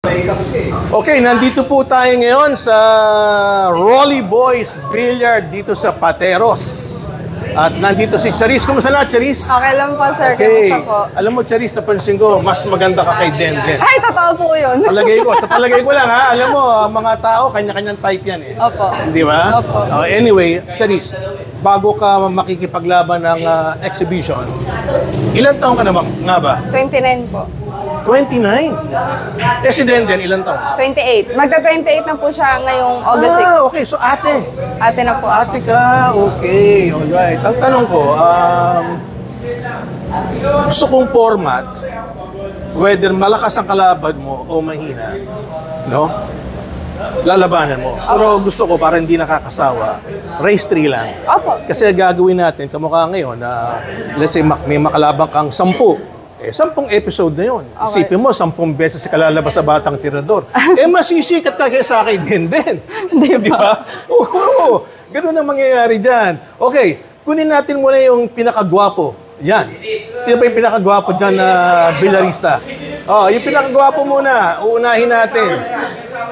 Okay, nandito po tayo ngayon sa Rolly Boys Billiard dito sa Pateros. At nandito si Charis. Kumusta na, Charis? Okay lang po, sir. Okay. Kamusta po? Alam mo, Charis, napansin ko, mas maganda ka kay Denden. Ay, totoo po yun. Sa palagay ko lang ha, alam mo, mga tao, kanya-kanyang type yan eh. Opo. Di ba? Opo. Anyway, Charis, bago ka makikipaglaban ng exhibition, ilan taong ka na nga ba? 29 po. 29? Eh si Denden, ilan taong? 28. Magta-28 na po siya ngayong August 6. Okay. So ate. Ate na po. Ate ka, okay. Alright. Ang tanong ko, gusto kong format, whether malakas ang kalaban mo o mahina, no? Lalabanan mo. Pero gusto ko, para hindi nakakasawa, race 3 lang. Opo. Kasi gagawin natin, kamukha ngayon, let's say may makalabang kang 10. 10 episode na yun. Okay. Isipin mo, 10 beses ka lalabas sa Batang Tirador. Masisikat ka kaysa akin din. Di ba? Oo. Ganun ang mangyayari dyan. Okay, kunin natin muna yung pinakagwapo. Yan. Sino ba yung pinakagwapo dyan na bilarista? Yung pinakagwapo muna. Uunahin natin.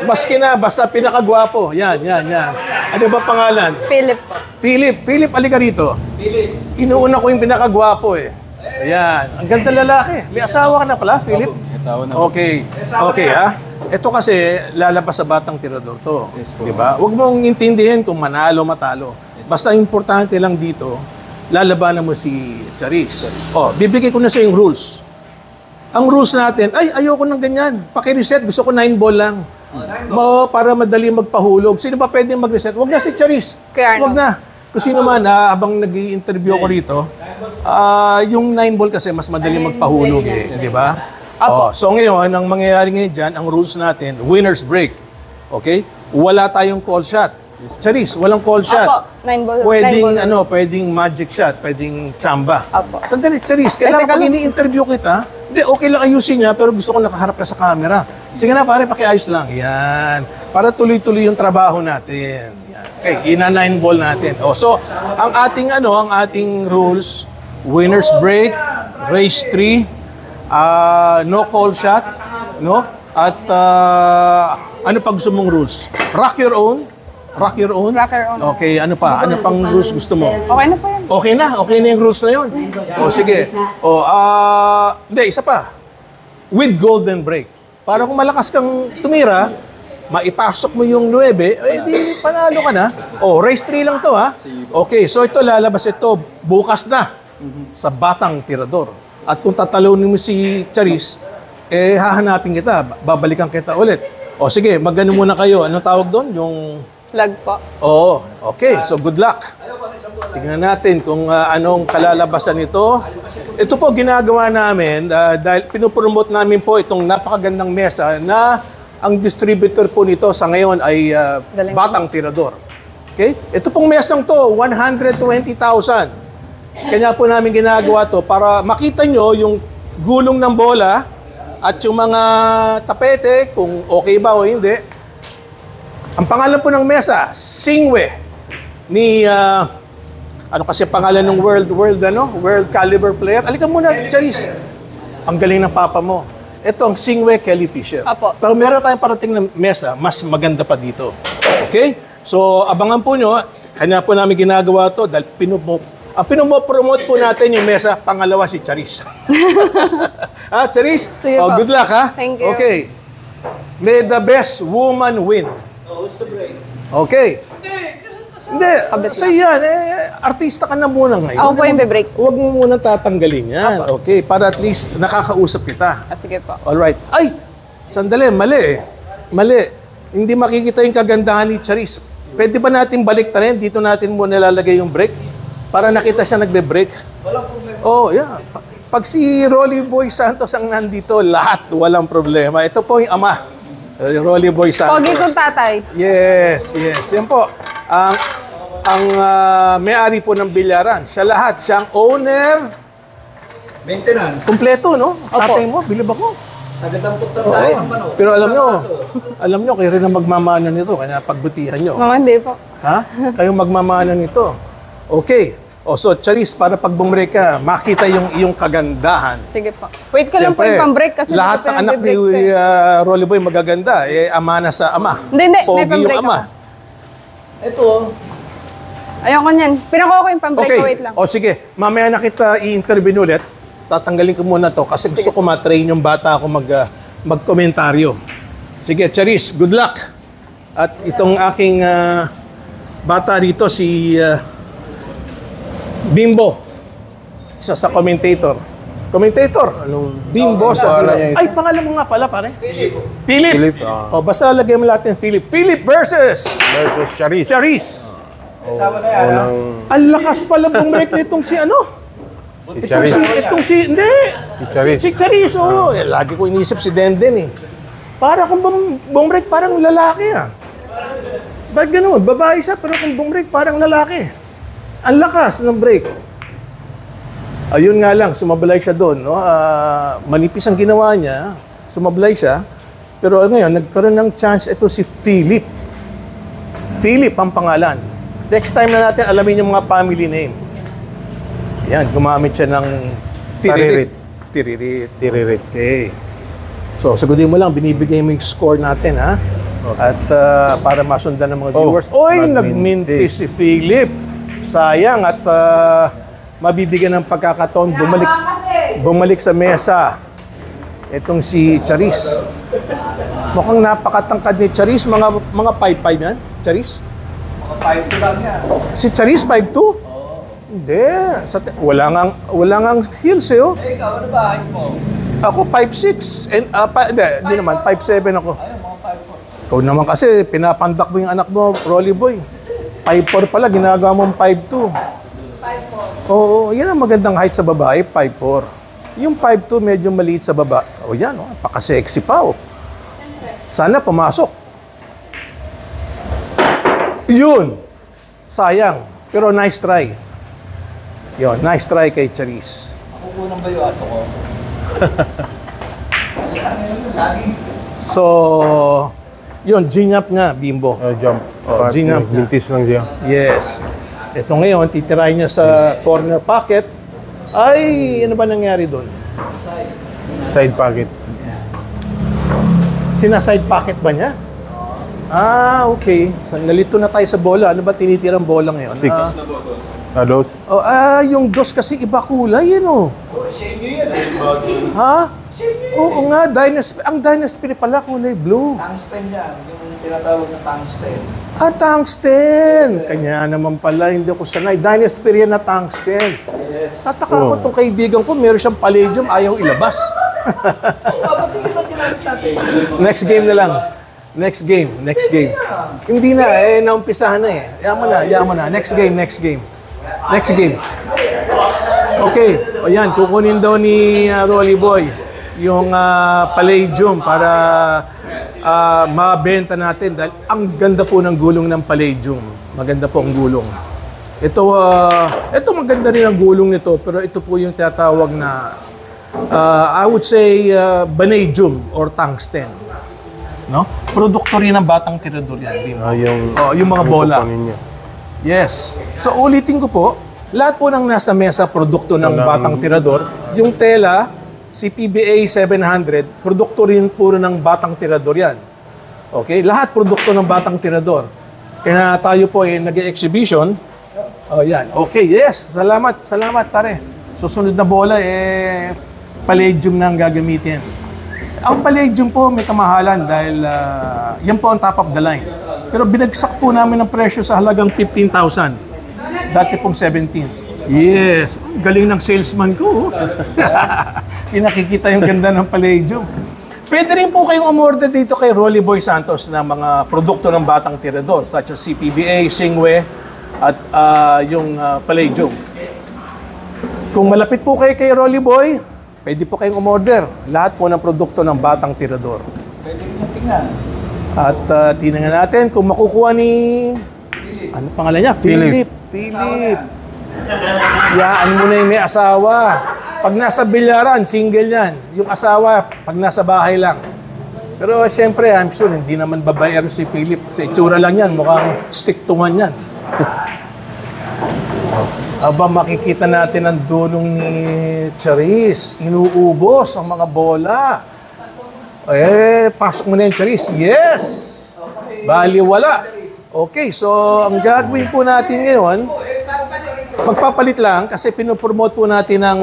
Maski na, basta pinakagwapo. Yan. Ano ba pangalan? Philip po. Philip, alika rito. Inuuna ko yung pinakagwapo eh. Ayan. Ang ganda lalaki. May asawa ka na pala, Philip? May asawa na. Okay ha. Ito kasi lalabas sa Batang Tirador to. Yes, diba? Huwag mong intindihin kung manalo, matalo. Yes, basta importante lang dito, lalabanan mo si Charis. Bibigay ko na sa yung rules. Ang rules natin, ayoko ng ganyan. Paki-reset, gusto ko 9 ball lang. Para madali magpahulog. Sino ba pwedeng mag-reset? Huwag na si Charis. Huwag na. Kung sino man, habang nag-i-interview ko rito, yung 9 ball kasi mas madali magpahulog eh, di ba? So ngayon, ang mangyayari ngayon dyan, ang rules natin, winner's break. Okay? Wala tayong call shot. Charis, walang call shot. Opo, 9 ball. Pwedeng magic shot, pwedeng chamba. Opo. Sandali, Charis, kailangan pag ini-interview kita, okay lang ayusin niya, pero gusto ko nakaharap ka sa camera. Sige na pare, pakiayos lang. Yan. Para tuloy-tuloy yung trabaho natin. Yan. Okay, ina-9 ball natin. So, ang ating rules, winner's break, race 3, no call shot, no? At ano pag gusto mong rules? Rock your own. Okay, ano pa? Ano pang rules gusto mo? Okay na po yan. Okay na yung rules na yun. Sige. Hindi, isa pa. With golden break. Para kung malakas kang tumira, maipasok mo yung 9, di panalo ka na. Race 3 lang to ha. Okay, so ito lalabas ito bukas na sa Batang Tirador. At kung tatalunin mo si Charis, hahanapin kita, babalikan kita ulit. Sige, magano muna kayo. Anong tawag doon? Yung Slag po. Okay. So, good luck. Tingnan natin kung anong kalalabasan nito. Ito po ginagawa namin dahil pinupromote namin po itong napakagandang mesa na ang distributor po nito sa ngayon ay Batang Tirador. Okay? Ito pong mesang to, 120,000. Kanya po namin ginagawa to para makita nyo yung gulong ng bola at yung mga tapete, kung okay ba o hindi. Ang pangalan po ng mesa, Singwe, ni, ano kasi pangalan ng world caliber player. Alika muna, Charis. Ang galing ng papa mo. Ito ang Singwe Kelly Fisher. Apo. Pero meron tayong parating na mesa, mas maganda pa dito. Okay? So, abangan po nyo. Kanya po namin ginagawa to dahil pinopromote po natin yung mesa, pangalawa si Charis. Charis? Good luck ha. Thank you. Okay. May the best woman win. Who's the break? Okay. Hindi. So yan, artista ka na muna ngayon. Ako po yung be-break. Huwag mo muna tatanggalin yan. Okay, para at least nakakausap kita. Sige po. Alright. Ay! Sandali, mali. Hindi makikita yung kagandahan ni Charis. Pwede ba natin balik rin? Dito natin muna lalagay yung break para nakita siya nagbe-break. Walang problema. Yeah. Pag si Rolly Boy Santos ang nandito, lahat walang problema. Ito po yung ama. Rolly Boy Santos. Pogi kong tatay. Yes. Yan po. Ang may-ari po ng bilyaran. Siya lahat. Siyang owner. Maintenance. Kompleto, no? Tatay mo, bilib ako. Nagadampot na tayo ng manok. Pero alam nyo, kayo rin ang magmamana nito. Kaya pagbutihan nyo. Mga hindi po. Ha? Kayo magmamana nito. Okay. O so, Charis, para pag bumrake ka, makita yung iyong kagandahan. Sige po. Wait ko lang po yung pang-break kasi lahat ng anak ni Rolly Boy magaganda. Ama na sa ama. Hindi, may Pogi pang-break yung ama. Ito, Ayoko niyan. Pinakuha ko yung pang-break Okay. ko. Wait lang. O sige, mamaya na kita i-interview ulit. Tatanggalin ko muna to kasi gusto ko ma-train yung bata ako magkomentaryo. Sige, Charis, good luck. At itong aking bata rito, si Bimbo. Isa sa commentator. Commentator? Bimbo sa... Ay, pangalan mo nga pala, pare. Philip. Philip, O, basta lagay mo natin Philip. Philip versus Charis. Charis. kasama na yan. Unang Ang lakas pala bumrek nitong si ano? si Charis. Hindi. Si Charis. Si Charis, oo. Lagi ko inisip si Denden eh. Para kung bumrek parang lalaki ah. Ba't ganun? Babae siya pero kung bumrek parang lalaki. Ang lakas ng break. Ayun nga lang, sumablay siya doon. No? Manipis ang ginawa niya. Sumablay siya. Pero ngayon, nagkaroon ng chance ito si Philip. Philip ang pangalan. Next time na natin alamin yung mga family name. Yan, gumamit siya ng tiririt. Tiririt. Tiririt. Okay. So, sagutin mo lang, binibigay mo yung score natin, ha? At para masundan ng mga viewers. Oy, nagmintis si Philip. Sayang at mabibigyan ng pagkakataon bumalik sa mesa. Itong si Charis. Mukhang napakatangkad ni Charis. Mga 5'5 yan, Charis? Mga 5 lang yan. Si Charis 5'2? Hindi. Wala ngang heels eh, oh. Eh, ikaw, ano ba height mo? Ako 5'6". Hindi naman, 5'7 ako. Ayun, mga 5'4". Ikaw naman kasi, pinapandak mo yung anak mo, Rolly Boy. 5'4 pala, ginagawa mong 5'2". 5'4". Oo, yan ang magandang height sa babae, 5'4". Yung 5'2 medyo maliit sa baba. O yan, oh, paka-sexy pa, oh. Sana pumasok. Yun. Sayang. Pero nice try. Yun, nice try kay Charis. Ako kunang ba yung aso ko? Lagi. So, yun, G-Nap nga, Bimbo. Jump. G-Nap na. Bintis lang siya. Yes. Ito ngayon, titirahin niya sa corner pocket. Ay, ano ba nangyari doon? Side pocket. Sina-side pocket ba niya? Okay. So, nalito na tayo sa bola. Ano ba tinitirang bola ngayon? 6. Dos. Yung dos kasi iba kulay, yun, oh. Same yun yan. Ha? Oo nga, ang Dynasty pala kulay blue. Tungsten yan. Yung tinatawag na tungsten. Tungsten! Kanya naman pala, hindi ako sanay. Dynasty yan na tungsten. Yes. Tataka ko itong kaibigan ko, meron siyang palladium, ayaw ilabas. Bakit hindi ba ginamit natin? Next game na lang. Next game. Hindi na, naumpisahan na eh. Yaman na. Next game. Okay, o yan, kukunin daw ni Rolly Boy yung palladium para mabenta natin dahil ang ganda po ng gulong ng palladium. Maganda po ang gulong. Ito maganda rin ang gulong nito pero ito po yung tinatawag na I would say vanadium or tungsten. No? Produkto rin ng Batang Tirador yan. Yung mga bola. Niya. Yes. So ulitin ko po, lahat po ng nasa mesa produkto ng Batang Tirador. Yung tela, si PBA 700, produkto rin puro ng Batang Tirador yan. Okay? Lahat produkto ng Batang Tirador. Kaya tayo po ay nag-exhibition. Yan. Okay, yes. Salamat pare. Susunod na bola, palladium na ang gagamitin. Ang palladium po may kamahalan dahil yan po ang top of the line. Pero binagsak po namin ang presyo sa halagang 15,000. Dati pong 17. Yes. Galing ng salesman ko. Pinakikita yung ganda ng palladium. Pwede rin po kayong umorder dito kay Rolly Boy Santos ng mga produkto ng Batang Tirador such as CPBA, Singwe, at yung palladium. Kung malapit po kayo kay Rolly Boy, pwede po kayong umorder. Lahat po ng produkto ng Batang Tirador. Pwede rin tingnan. At tingnan natin kung makukuha ni... Ano pangalan niya? Philip. Yaan mo na yung may asawa. Pag nasa bilyaran, single yan. Yung asawa, pag nasa bahay lang. Pero siyempre, I'm sure, hindi naman babaero si Philip. Sa itsura lang yan, mukhang stick to one yan. Aba, makikita natin ang dulong ni Charis. Inuubos ang mga bola. Pasok mo na yung Charis. Yes! Bali, wala. Okay, so ang gagawin po natin ngayon, magpapalit lang kasi pinopromote po natin ang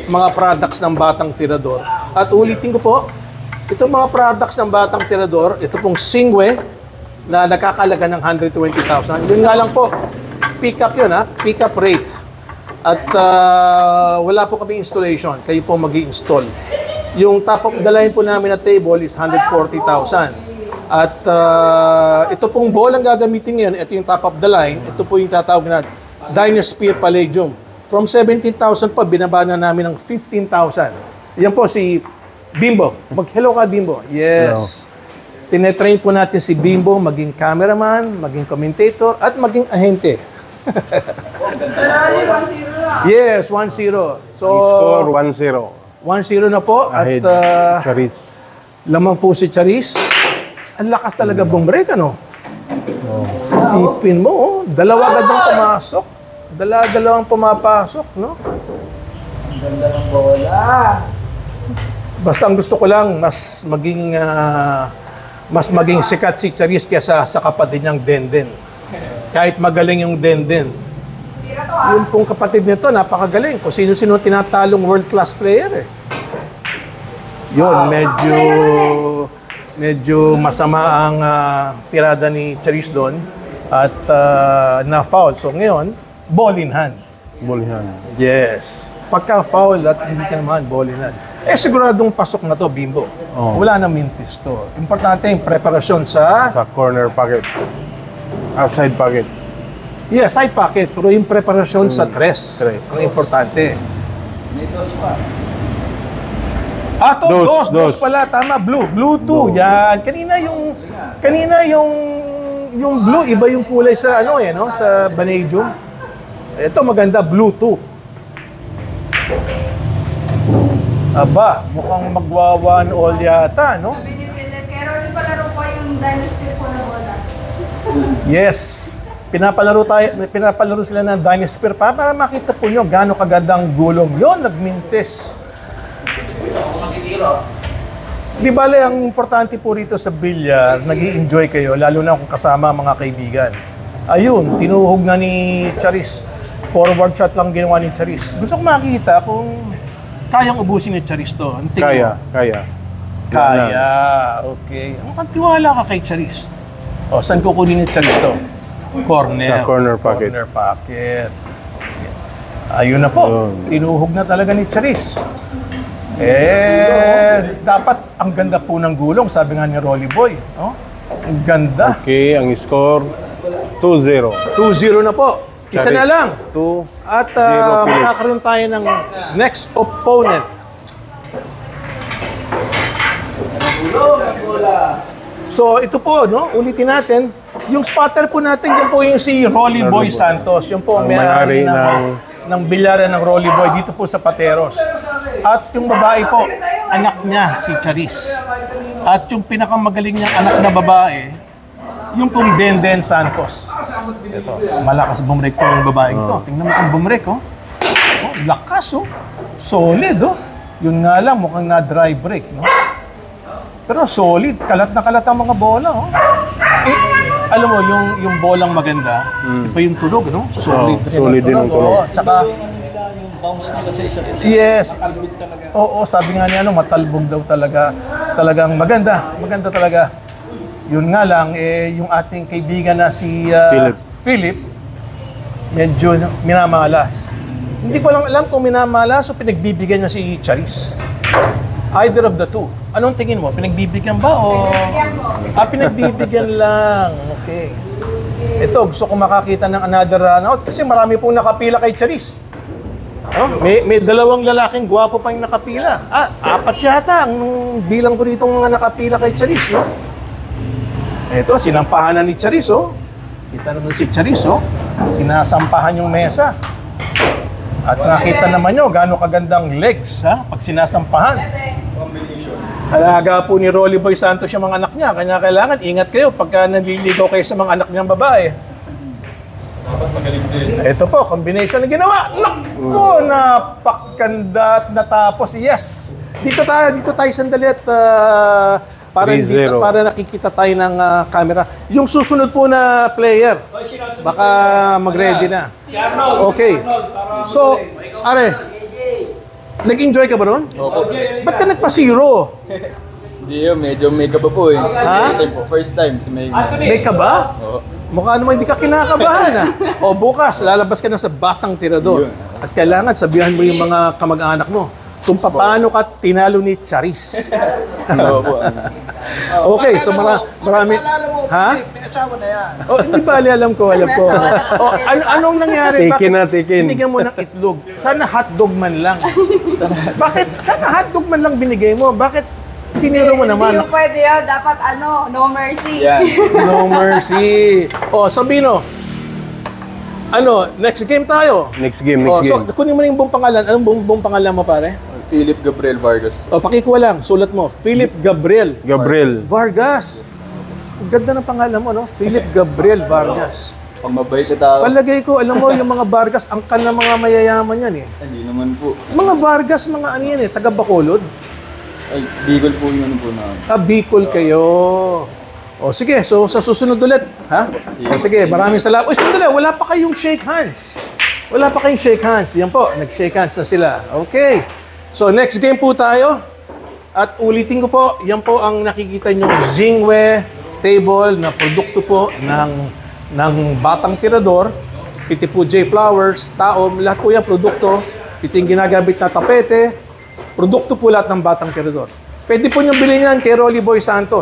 mga products ng Batang Tirador. At ulitin ko po, itong mga products ng Batang Tirador, ito pong Singwe na nakakalaga ng 120,000. Yun nga lang po, pick up yun ha, pick up rate. At wala po kami installation, kayo po mag-i-install. Yung top of the line po namin na table is 140,000. At ito pong bolang gagamitin ngayon, ito yung top of the line, ito po yung tatawag na Dynasphere Palladium. From 17,000 pa, binaba na namin ng 15,000. Yan po si Bimbo. Mag-hello ka, Bimbo. Yes. Tinetrain po natin si Bimbo maging cameraman, maging commentator, at maging ahente. Yes, 1-0. So, Score 1-0. 1-0 na po. Ahead, At Charis. lamang po si Charis. Ang lakas talaga bumrek, ano? Sipin mo, oh. Dalawa agad ang pumasok. Dalawang pumapasok, no? Ang ganda ng bola. Basta ang gusto ko lang, mas maging sikat si Charis kaysa sa kapatid niyang Denden. Kahit magaling yung Denden. Yung pong kapatid nito, napakagaling. Kung sino-sino tinatalong world-class player, eh. Yun, medyo masama ang tirada ni Charis doon at na-foul. So ngayon, ball in hand. Ball in hand. Yes. Pagka-foul at hindi ka naman, ball in hand. Siguradong pasok na to, Bimbo. Oh. Wala nang mintis to. Importante yung preparasyon sa... Sa corner pocket. Side pocket. Yeah, side pocket. Pero yung preparasyon sa tres. Tres. Ang importante. May dos pa. Dos pala. Tama, blue. Blue 2. Yan. Kanina yung blue, iba yung kulay sa no? Sa Vanadium. Ito maganda, blue 2. Aba, mukhang magwa-1 all yata, no? Sabi ni Philip, pero yung palaro ko yung Dynasty po na bola. Yes. Pinapalaro sila ng Dynasphere para makita po nyo gaano kagandang gulong. Yun, nagmintis. Di bale, ang importante po rito sa bilyar, nag-i-enjoy kayo, lalo na kung kasama mga kaibigan. Ayun, tinuhog na ni Charis. Forward shot lang ginawa ni Charis. Gusto ko makita kung kayang ubusin ni Charis to. Kaya. Kaya. Okay. Mukhang tiwala ka kay Charis. O, saan kukunin ni Charis to? Corner. Sa corner pocket. Corner pocket. Ayun na po. Tinuhog na talaga ni Charis. Dapat ang ganda po ng gulong, sabi nga ni Rolly Boy. Oh, ang ganda. Okay, ang score 2-0. 2-0 na po. Isa na lang. 2. At Philip. makakaroon tayo ng next opponent. So ito po, no? Ulitin natin. Yung spotter po natin, yan po yung si Rolly Boy Santos. Yung po ang may-ari ng bilyaran ng Rolly Boy dito po sa Pateros. At yung babae po, anak niya, si Charis. At yung pinakamagaling niyang anak na babae, yung pong Denden Santos. Ito, malakas bumrek po yung babaeng to. Tingnan mo kung bumrek, oh. Oh, lakas, oh. Solid, oh. Yun nga lang, mukhang na-dry break, no? Pero solid, kalat na kalat ang mga bola, oh. Alam mo, yung bolang maganda, iba yung tulog, no? Solid rin solid din ang tulog. Oh. Tsaka, Yung bounce nila sa isa't isa. yes. Oo, sabi nga niya, matalbog daw talaga. Talagang maganda. Maganda talaga. Yun nga lang, yung ating kaibigan na si Philip, medyo minamalas. Hindi ko lang alam kung minamalas o pinagbibigyan niya si Charis. Either of the two. Anong tingin mo? Pinagbibigyan ba o... Pinagbibigyan mo. Pinagbibigyan lang. Okay. Ito, gusto ko makakita ng another runout kasi marami pong nakapila kay Charis. Oh, may dalawang lalaking gwapo pa yung nakapila. 4 yata ang bilang ko dito mga nakapila kay Charis, no? Ito, sinampahan na ni Charis, oh. Kita naman si Charis, oh. Sinasampahan yung mesa. At nakita naman nyo, gaano kagandang legs, ha? Pag sinasampahan. Alaga po ni Rolly Boy Santos yung mga anak niya. Kanya kailangan, ingat kayo pagka naliligaw kayo sa mga anak niyang babae. Ito po, combination na ginawa. Naku, napakaganda at natapos. Yes! Dito tayo sandali at para nakikita tayo ng camera. Yung susunod po na player, baka mag-ready na. Okay. So, are, nag-enjoy ka ba ron? Opo. Ba't ka nagpa-zero? Hindi yun, medyo may kaba po eh. Ha? First time po, first time si May. May ka ba? Oo. Mukha naman hindi ka kinakabahan ha. O bukas, lalabas ka na sa Batang Tirador. At kailangan sabihan mo yung mga kamag-anak mo kung paano ka tinalo ni Charis. Opo. Okay, so marami. Ha? May asawa na yan. Oh, hindi ba alam ko. Oh, anong nangyari? Taken. Binigyan mo ng itlog. Sana hotdog man lang. Bakit? Sana hotdog man lang binigay mo. Bakit siniro mo naman? Hindi mo pwede yun. Dapat no mercy. Yan. No mercy. Oh, Sabino. Next game tayo. Next game. So, kunin mo na yung buong pangalan. Anong buong pangalan mo, pare? Philip Gabriel Vargas. O, pakikuha lang. Sulat mo. Philip Gabriel Gabriel. Vargas. Ang ganda ng pangalan mo, no? Philip Gabriel Vargas. Pag mabait na tao. Palagay ko, alam mo, yung mga Vargas, ang kan ng mga mayayaman yan, eh. Hindi naman po. Mga Vargas, mga ano yan, eh, taga Bacolod. Ay, Bicol po yung ano po na. Bicol kayo. O, sige. So, sa susunod ulit, ha? O, sige, maraming salamat. Uy, sandali, wala pa kayong shake hands. Wala pa kayong shake hands. Yan po, nag-shake hands na sila. Okay. So, next game po tayo. At ulitin ko po, yan po ang nakikita nyo Jingwe table na produkto po ng Batang Tirador. Piti po J Flowers, taom, lahat po yan produkto. Piti yung ginagamit na tapete. Produkto po lahat ng Batang Tirador. Pwede po nyo bilhin yan kay Rolly Boy Santos.